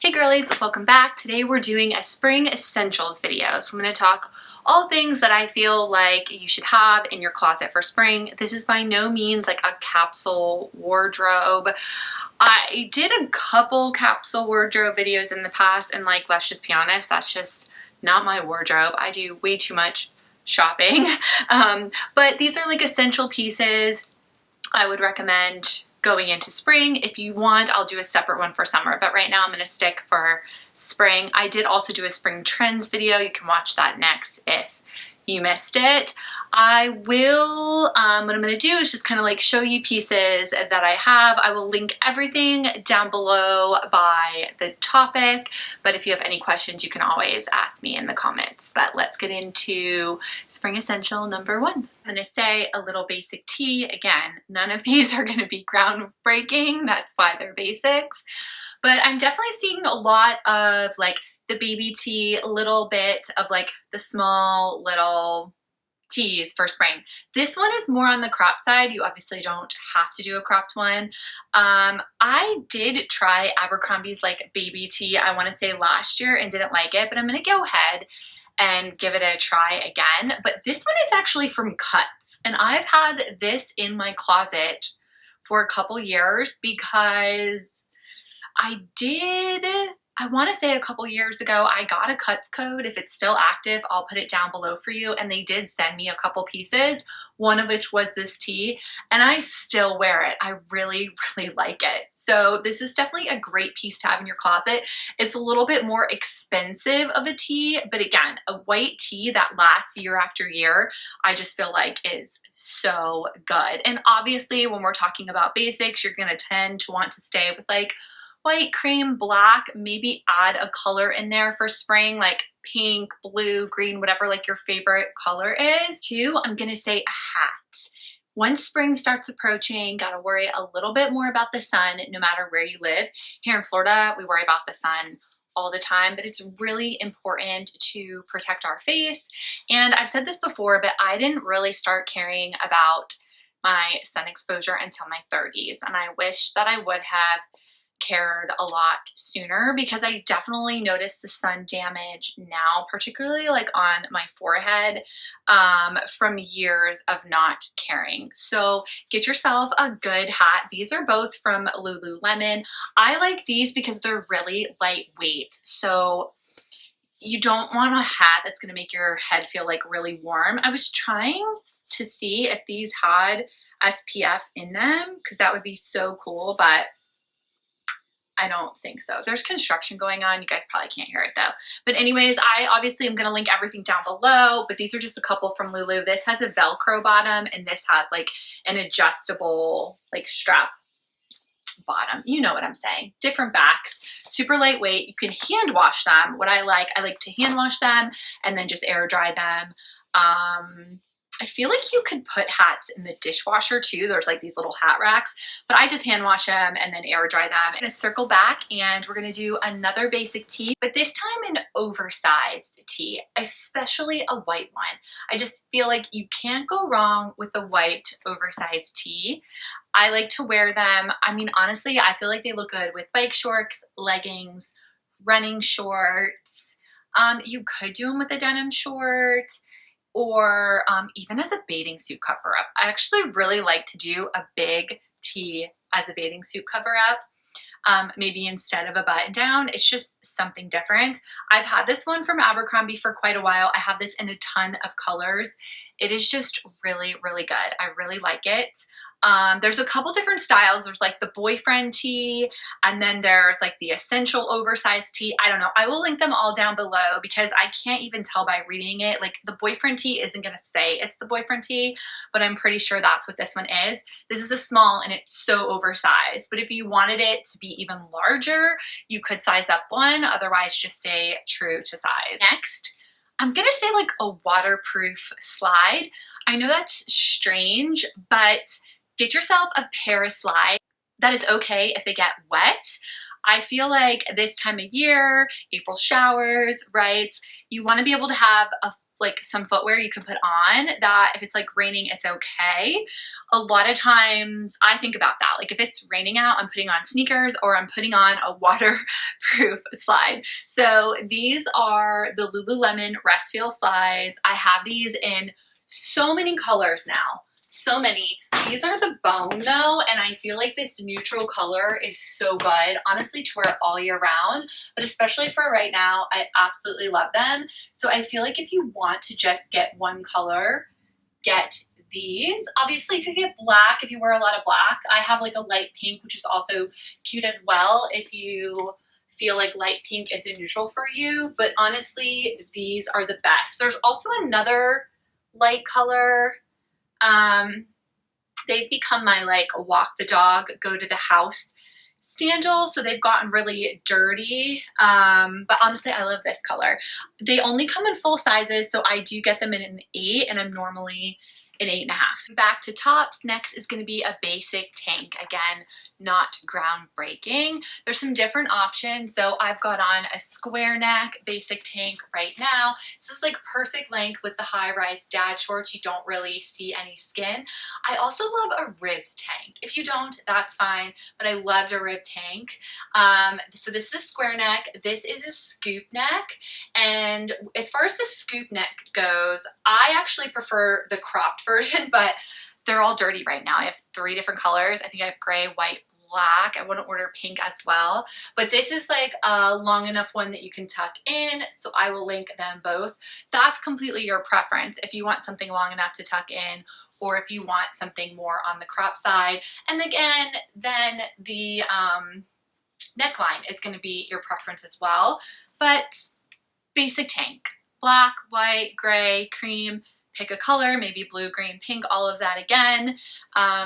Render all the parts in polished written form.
Hey girlies, welcome back. Today we're doing a spring essentials video. So I'm going to talk all things that I feel like you should have in your closet for spring. This is by no means like a capsule wardrobe. I did a couple capsule wardrobe videos in the past and like, let's just be honest, that's just not my wardrobe. I do way too much shopping. But these are like essential pieces I would recommend going into spring. If you want, I'll do a separate one for summer, but right now I'm going to stick for spring. I did also do a spring trends video. You can watch that next if you missed it. I will, what I'm going to do is just kind of like show you pieces that I have. I will link everything down below by the topic, but if you have any questions, you can always ask me in the comments. But let's get into spring essential number one. I'm going to say a little basic tee. Again, none of these are going to be groundbreaking. That's why they're basics. But I'm definitely seeing a lot of like the baby tee, a little bit of like the small little tees for spring. This one is more on the crop side. You obviously don't have to do a cropped one. I did try Abercrombie's like baby tee, I want to say last year, and didn't like it, but I'm going to go ahead and give it a try again. But this one is actually from Cuts, and I've had this in my closet for a couple years because I want to say a couple years ago, I got a Cuts code. If it's still active, I'll put it down below for you. And they did send me a couple pieces, one of which was this tee, and I still wear it. I really, really like it. So this is definitely a great piece to have in your closet. It's a little bit more expensive of a tee, but again, a white tee that lasts year after year, I just feel like is so good. And obviously, when we're talking about basics, you're going to tend to want to stay with like white, cream, black, maybe add a color in there for spring, like pink, blue, green, whatever like your favorite color is. Two, I'm gonna say a hat. Once spring starts approaching, gotta worry a little bit more about the sun no matter where you live. Here in Florida, we worry about the sun all the time, but it's really important to protect our face. And I've said this before, but I didn't really start caring about my sun exposure until my 30s. And I wish that I would have cared a lot sooner because I definitely noticed the sun damage now, particularly like on my forehead from years of not caring. So get yourself a good hat. These are both from Lululemon. I like these because they're really lightweight. So you don't want a hat that's going to make your head feel like really warm. I was trying to see if these had SPF in them because that would be so cool, but I don't think so. There's construction going on. You guys probably can't hear it though. But anyways, I obviously am going to link everything down below, but these are just a couple from Lulu. This has a Velcro bottom and this has like an adjustable like strap bottom. You know what I'm saying. Different backs, super lightweight. You can hand wash them. What I like to hand wash them and then just air dry them. I feel like you could put hats in the dishwasher too. There's like these little hat racks, but I just hand wash them and then air dry them. I'm gonna circle back and we're gonna do another basic tee, but this time an oversized tee, especially a white one. I just feel like you can't go wrong with the white oversized tee. I like to wear them. I mean, honestly, I feel like they look good with bike shorts, leggings, running shorts. You could do them with a denim short, or even as a bathing suit cover up. I actually really like to do a big tee as a bathing suit cover up. Maybe instead of a button down, it's just something different. I've had this one from Abercrombie for quite a while. I have this in a ton of colors. It is just really, really good. I really like it. There's a couple different styles. There's like the boyfriend tee, and then there's like the essential oversized tee. I don't know. I will link them all down below because I can't even tell by reading it. Like the boyfriend tee isn't going to say it's the boyfriend tee, but I'm pretty sure that's what this one is. This is a small and it's so oversized, but if you wanted it to be even larger, you could size up one. Otherwise, just stay true to size. Next, I'm gonna say like a waterproof slide. I know that's strange, but get yourself a pair of slides that it's okay if they get wet. I feel like this time of year, April showers, right? You want to be able to have a like some footwear you can put on that if it's like raining, it's okay. A lot of times I think about that. Like if it's raining out, I'm putting on sneakers or I'm putting on a waterproof slide. So these are the Lululemon Rest Feel slides. I have these in so many colors now. So many. These are the bone though, and I feel like this neutral color is so good, honestly, to wear all year round, but especially for right now, I absolutely love them. So I feel like if you want to just get one color, get these. Obviously, you could get black if you wear a lot of black. I have like a light pink, which is also cute as well if you feel like light pink is a neutral for you, but honestly, these are the best. There's also another light color. They've become my like walk the dog, go to the house sandals. So they've gotten really dirty. But honestly, I love this color. They only come in full sizes. So I do get them in an 8 and I'm normally an 8.5. Back to tops. Next is going to be a basic tank. Again, not groundbreaking. There's some different options. So I've got on a square neck basic tank right now. This is like perfect length with the high-rise dad shorts. You don't really see any skin. I also love a ribbed tank. If you don't, that's fine, but I loved a ribbed tank. So this is a square neck. This is a scoop neck. And as far as the scoop neck goes, I actually prefer the cropped version, but they're all dirty right now. I have 3 different colors. I think I have gray, white, black. I want to order pink as well, but this is like a long enough one that you can tuck in, so I will link them both. That's completely your preference if you want something long enough to tuck in or if you want something more on the crop side. And again, then the neckline is going to be your preference as well, but basic tank, black, white, gray, cream, pick a color, maybe blue, green, pink, all of that again,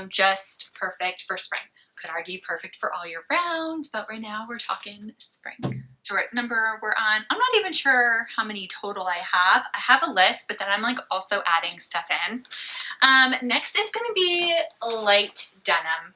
just perfect for spring. Could argue perfect for all year round, but right now we're talking spring. Short number we're on, I'm not even sure how many total I have. I have a list, but then I'm like also adding stuff in. Next is gonna be light denim.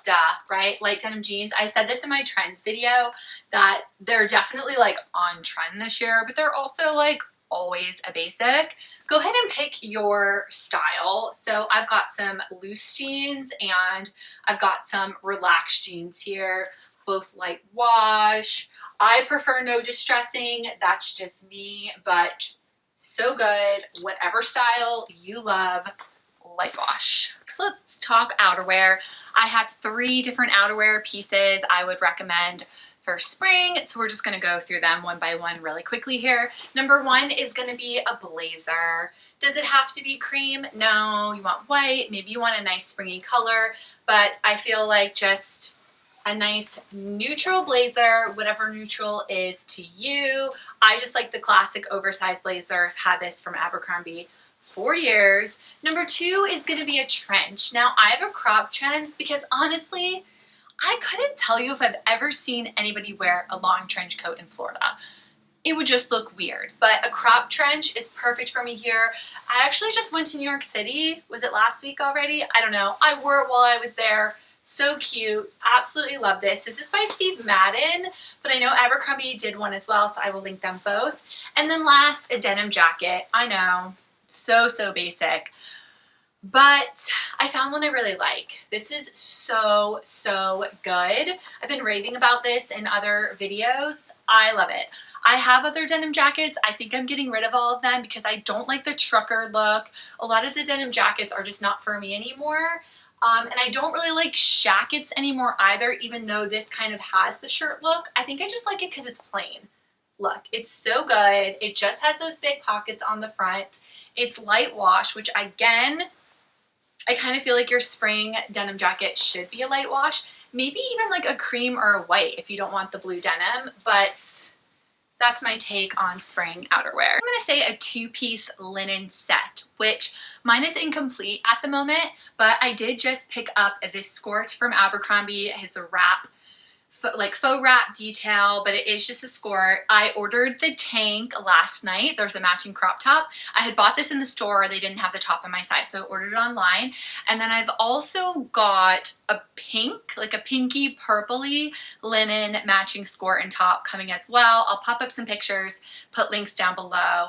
Duh, right? Light denim jeans. I said this in my trends video that they're definitely like on trend this year, but they're also like always a basic. Go ahead and pick your style. So I've got some loose jeans and I've got some relaxed jeans here, both light wash. I prefer no distressing. That's just me, but so good. Whatever style you love, light wash. So let's talk outerwear. I have 3 different outerwear pieces I would recommend for spring, so we're just going to go through them one by one really quickly here. Number 1 is going to be a blazer. Does it have to be cream? No. You want white, maybe you want a nice springy color, but I feel like just a nice neutral blazer, whatever neutral is to you. I just like the classic oversized blazer. I've had this from Abercrombie 4 years. Number 2 is going to be a trench. Now I have a crop trench because honestly, I couldn't tell you if I've ever seen anybody wear a long trench coat in Florida. It would just look weird, but a crop trench is perfect for me here. I actually just went to New York City. Was it last week already? I don't know. I wore it while I was there. So cute. Absolutely love this. This is by Steve Madden, but I know Abercrombie did one as well, so I will link them both. And then last, a denim jacket. I know, so basic. But I found one I really like. This is so good. I've been raving about this in other videos. I love it. I have other denim jackets. I think I'm getting rid of all of them because I don't like the trucker look. A lot of the denim jackets are just not for me anymore. And I don't really like shackets anymore either, even though this kind of has the shirt look. I think I just like it because it's plain. Look, it's so good. It just has those big pockets on the front. It's light wash, which again, I kind of feel like your spring denim jacket should be a light wash. Maybe even like a cream or a white if you don't want the blue denim, but that's my take on spring outerwear. I'm gonna say a 2-piece linen set, which mine is incomplete at the moment, but I did just pick up this skirt from Abercrombie. It has a wrap, like faux wrap detail, but it is just a skirt. I ordered the tank last night. There's a matching crop top. I had bought this in the store. They didn't have the top in my size, so I ordered it online. And then I've also got a pink, like a pinky purpley linen matching skirt and top coming as well. I'll pop up some pictures, put links down below.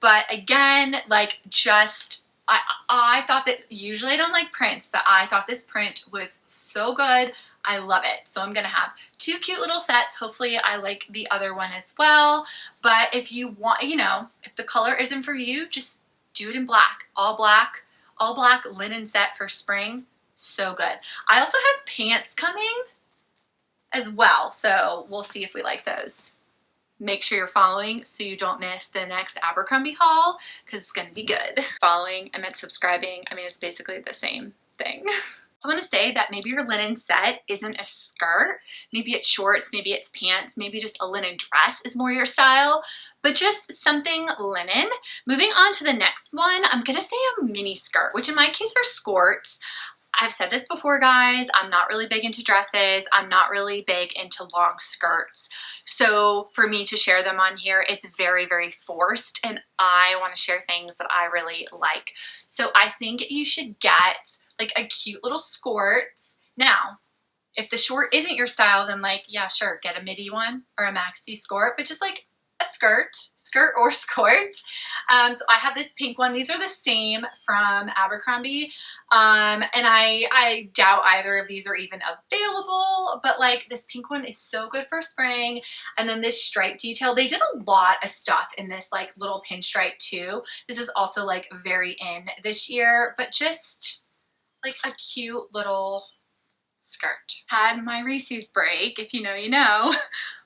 But again, like just, I thought that, usually I don't like prints, but I thought this print was so good. I love it. So I'm going to have two cute little sets. Hopefully I like the other one as well. But if you want, you know, if the color isn't for you, just do it in black. All black linen set for spring. So good. I also have pants coming as well. So we'll see if we like those. Make sure you're following so you don't miss the next Abercrombie haul, because it's going to be good. Following, I meant subscribing. I mean, it's basically the same thing. I want to say that maybe your linen set isn't a skirt. Maybe it's shorts, maybe it's pants, maybe just a linen dress is more your style, but just something linen. Moving on to the next one, I'm going to say a mini skirt, which in my case are skorts. I've said this before, guys, I'm not really big into dresses. I'm not really big into long skirts. So for me to share them on here, it's very, very forced, and I want to share things that I really like. So I think you should get like a cute little skirt. Now, if the short isn't your style, then like, yeah, sure, get a midi one or a maxi skirt, but just like a skirt or skirt. So I have this pink one. These are the same from Abercrombie. And I doubt either of these are even available, but like this pink one is so good for spring. And then this stripe detail, they did a lot of stuff in this like little pinstripe too. This is also like very in this year, but just like a cute little skirt. Had my Reese's break, if you know, you know.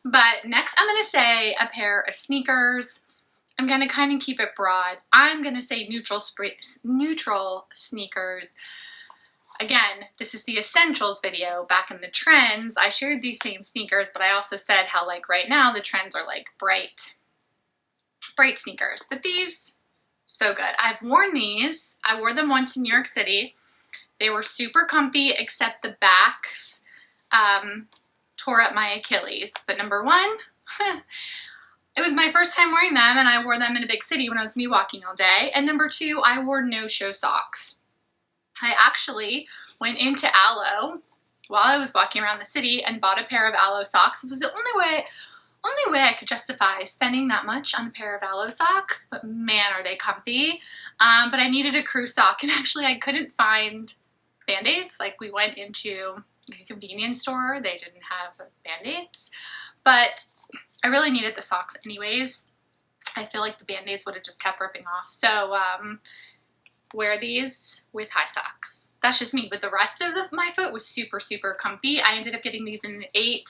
But next I'm going to say a pair of sneakers. I'm going to kind of keep it broad. I'm going to say neutral sneakers. Again, this is the essentials video. Back in the trends, I shared these same sneakers, but I also said how like right now the trends are like bright sneakers. But these, so good. I've worn these. I wore them once in New York City. They were super comfy, except the backs tore up my Achilles. But number one, it was my first time wearing them, and I wore them in a big city when I was me walking all day. And number two, I wore no-show socks. I actually went into Aloe while I was walking around the city and bought a pair of Aloe socks. It was the only way I could justify spending that much on a pair of Aloe socks, but man, are they comfy. But I needed a crew sock, and actually I couldn't find Band-Aids. Like, we went into a convenience store, they didn't have Band-Aids, but I really needed the socks anyways. I feel like the Band-Aids would have just kept ripping off. So wear these with high socks. That's just me. But the rest of my foot was super, super comfy. I ended up getting these in an 8.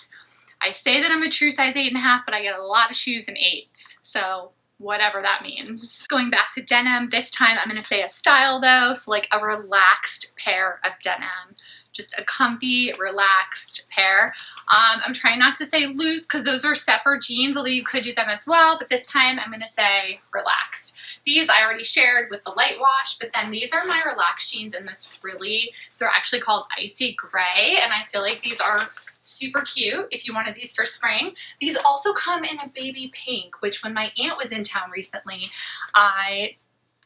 I say that I'm a true size 8.5, but I get a lot of shoes in 8s. So whatever that means. Going back to denim, this time I'm going to say a style though. So like a relaxed pair of denim. Just a comfy, relaxed pair. I'm trying not to say loose because those are separate jeans, although you could do them as well, but this time I'm going to say relaxed. These I already shared with the light wash, but then these are my relaxed jeans in this really, they're actually called Icy Gray, and I feel like these are super cute if you wanted these for spring. These also come in a baby pink, which when my aunt was in town recently, I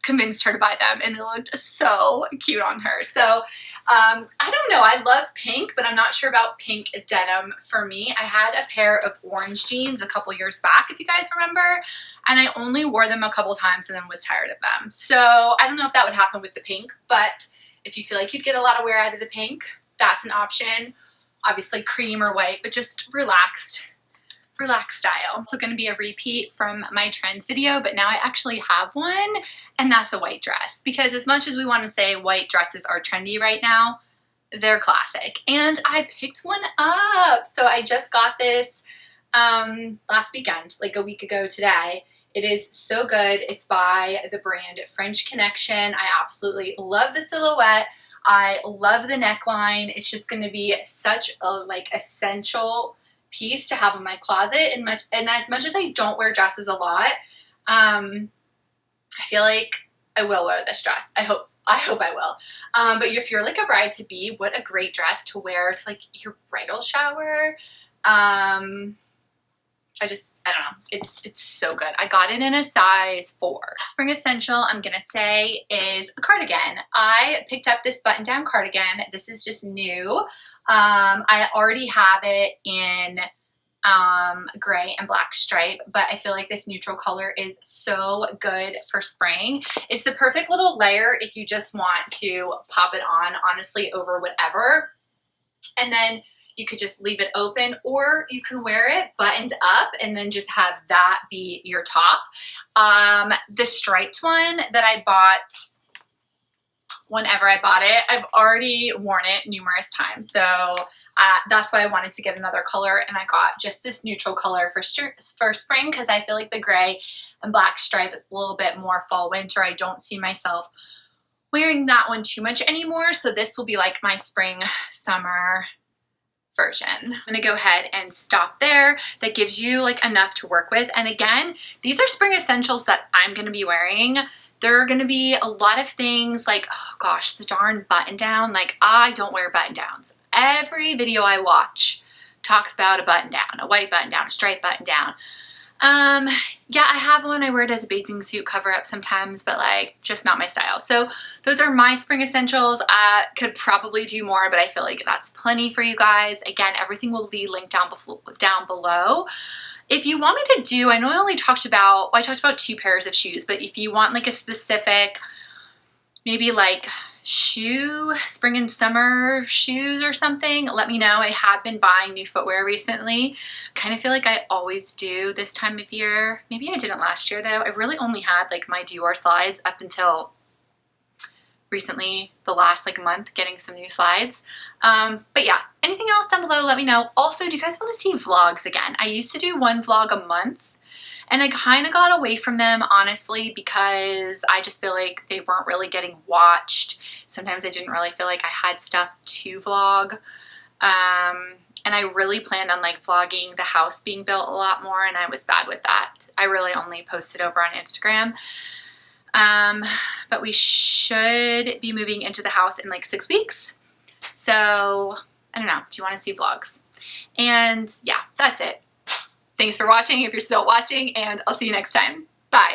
convinced her to buy them, and they looked so cute on her. So I don't know, I love pink, but I'm not sure about pink denim for me. I had a pair of orange jeans a couple years back, if you guys remember, and I only wore them a couple times and then was tired of them. So I don't know if that would happen with the pink, but if you feel like you'd get a lot of wear out of the pink, that's an option. Obviously cream or white, but just relaxed style. So going to be a repeat from my trends video, but now I actually have one, and that's a white dress, because as much as we want to say white dresses are trendy right now, they're classic, and I picked one up. So I just got this last weekend, like a week ago today. It is so good. It's by the brand French Connection. I absolutely love the silhouette. I love the neckline. It's just going to be such a like essential piece to have in my closet, and as much as I don't wear dresses a lot, I feel like I will wear this dress. I hope I will. But if you're like a bride to be, what a great dress to wear to like your bridal shower. I don't know. It's so good. I got it in a size 4. Spring essential, I'm going to say, is a cardigan. I picked up this button-down cardigan. This is just new. I already have it in gray and black stripe, but I feel like this neutral color is so good for spring. It's the perfect little layer if you just want to pop it on, honestly, over whatever. And then you could just leave it open, or you can wear it buttoned up and then just have that be your top. The striped one that I bought, whenever I bought it, I've already worn it numerous times. So that's why I wanted to get another color, and I got just this neutral color for spring, because I feel like the gray and black stripe is a little bit more fall winter. I don't see myself wearing that one too much anymore. So this will be like my spring summer version. I'm gonna go ahead and stop there. That gives you like enough to work with. And again, these are spring essentials that I'm gonna be wearing. There are gonna be a lot of things like, oh gosh, the darn button down. Like, I don't wear button downs. Every video I watch talks about a button down, a white button down, a striped button down. Yeah, I have one. I wear it as a bathing suit cover up sometimes, but like just not my style. So those are my spring essentials. I could probably do more, but I feel like that's plenty for you guys. Again, everything will be linked down below. If you want me to do, I know I only talked about, I talked about 2 pairs of shoes, but if you want like a specific, maybe like spring and summer shoes or something, let me know. I have been buying new footwear recently. Kind of feel like I always do this time of year. Maybe I didn't last year though. I really only had like my Dior slides up until recently, the last like month, getting some new slides. But yeah, anything else down below, let me know. Also, do you guys want to see vlogs again? I used to do 1 vlog a month, and I kind of got away from them, honestly, because I just feel like they weren't really getting watched. Sometimes I didn't really feel like I had stuff to vlog. And I really planned on like vlogging the house being built a lot more, and I was bad with that. I really only posted over on Instagram. But we should be moving into the house in like 6 weeks. So I don't know. Do you want to see vlogs? And yeah, that's it. Thanks for watching if you're still watching, and I'll see you next time. Bye.